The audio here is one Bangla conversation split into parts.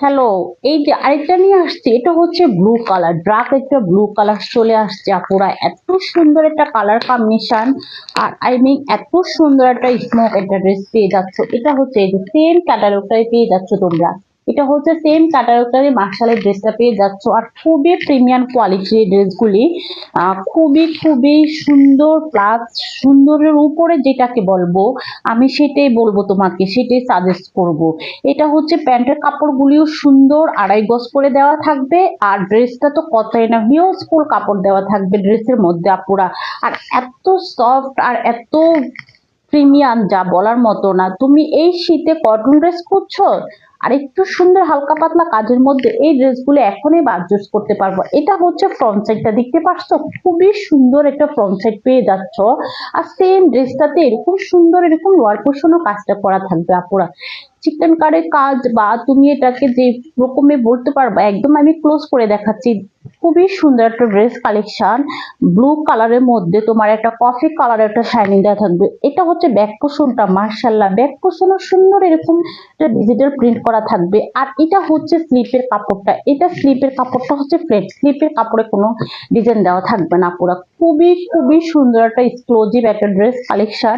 হ্যালো, এই যে আরেকটা নিয়ে আসছি, এটা হচ্ছে ব্লু কালার, ডার্ক একটা ব্লু কালার চলে আসছে আপুরা। এত সুন্দর একটা কালার কম্বিনেশন, আর আই মিন এত সুন্দর একটা স্মোক একটা ড্রেস পেয়ে যাচ্ছ। এটা হচ্ছে এই যে সেম ক্যাটালগটাই পেয়ে যাচ্ছ তোমরা। এটা হচ্ছে সেম ক্যাটালগটারই মার্শালের ড্রেসটা পেয়ে যাচ্ছ, আর খুবই প্রিমিয়াম কোয়ালিটির ড্রেসগুলি। খুবই খুবই সুন্দর, প্লাস সুন্দরের উপরে যেটাকে বলবো আমি সেটাই বলবো তোমাকে, সেটাই সাজেস্ট করব। এটা হচ্ছে প্যান্টের কাপড়গুলিও সুন্দর, 2.5 গজ করে দেওয়া থাকবে। আর ড্রেসটা তো কতই না হিউজফুল কাপড় দেওয়া থাকবে ড্রেসের মধ্যে আপুরা। আর এত সফট আর এত প্রিমিয়াম, যা বলার মতো না। তুমি এই শীতে কটন ড্রেস করছো আর একটু সুন্দর হালকা পাতলা কাজের মধ্যে এই ড্রেসগুলো এখনই বারজুস করতে পারবো। এটা হচ্ছে ফ্রন্ট সাইডটা, দেখতে পাচ্ছ খুবই সুন্দর একটা ফ্রন্ট সাইড পেয়ে যাচ্ছ। আর সেম ড্রেসটাতে এরকম সুন্দর এরকম লোয়ার পোর্শনও কাজটা করা থাকবে আপুরা। চিকেন কারের কাজ, বা তুমি এটাকে যে রকমে বলতে পারবা, একদম আমি ক্লোজ করে দেখাচ্ছি। খুবই সুন্দর একটা ড্রেস কালেকশন, ব্লু কালারের মধ্যে তোমার একটা কফি কালারের একটা শাইনিং দেওয়া থাকবে। এটা হচ্ছে ব্যাক পোর্শনটা, মার্শাল্লাহ ব্যাক পোর্শনও সুন্দর এরকম ডিজিটাল প্রিন্ট করা থাকবে। আর এটা হচ্ছে স্লিপের কাপড়টা, এটা স্লিপের কাপড়টা হচ্ছে ফ্লেট, স্লিপের কাপড়ে কোনো ডিজাইন দেওয়া থাকবে না পুরো। খুবই খুবই সুন্দর একটা এক্সক্লুসিভ একটা ড্রেস কালেকশন।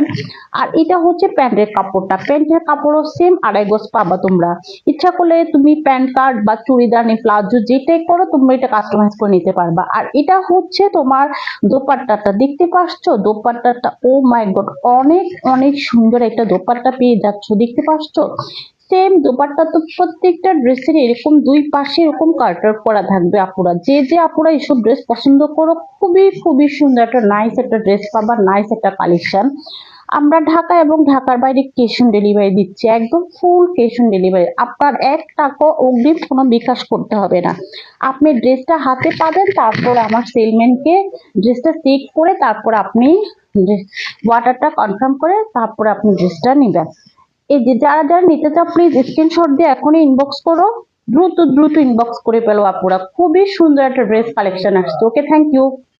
আর এটা হচ্ছে প্যান্টের কাপড়টা, প্যান্টের কাপড়ও সেম 2.5 গজ পাবা তোমরা। ইচ্ছা করলে তুমি প্যান্ট কার্ড বা চুড়িদার প্লাজো যেটাই করো তোমরা এটা কাস্টমাইজ করে নিতে পারবা। আর এটা হচ্ছে তোমার দোপাট্টাটা, দেখতে পাচ্ছ দোপাট্টাটা, ও মাই গড, অনেক অনেক সুন্দর একটা দোপাট্টা পেয়ে যাচ্ছ, দেখতে পাচ্ছ। সেম দোপাট্টা তো প্রত্যেকটা ড্রেসের এরকম দুই পাশে এরকম কার্টার করা থাকবে আপুরা। যে যে আপুরা এইসব ড্রেস পছন্দ করো, খুবই খুবই সুন্দর একটা নাইস একটা ড্রেস পাবা, নাইস একটা কালেকশন। আমরা ঢাকা এবং ঢাকার বাইরে ক্যাশ অন ডেলিভারি দিচ্ছি, একদম ফুল ক্যাশ অন ডেলিভারি। আপনার 1 টাকা অগ্রিম কোনো বিকাশ করতে হবে না। আপনি ড্রেসটা হাতে পাবেন, তারপর আমার সেলম্যানকে ড্রেসটা চেক করে তারপর আপনি অর্ডারটা কনফার্ম করে তারপরে আপনি ড্রেসটা নেবেন। এই যে যারা যারা নিতে চাও প্লিজ স্ক্রিনশট দিয়ে এখনই ইনবক্স করো, দ্রুত দ্রুত ইনবক্স করে ফেলো আপুরা। খুবই সুন্দর একটা ড্রেস কালেকশন আসছে। ওকে, থ্যাংক ইউ।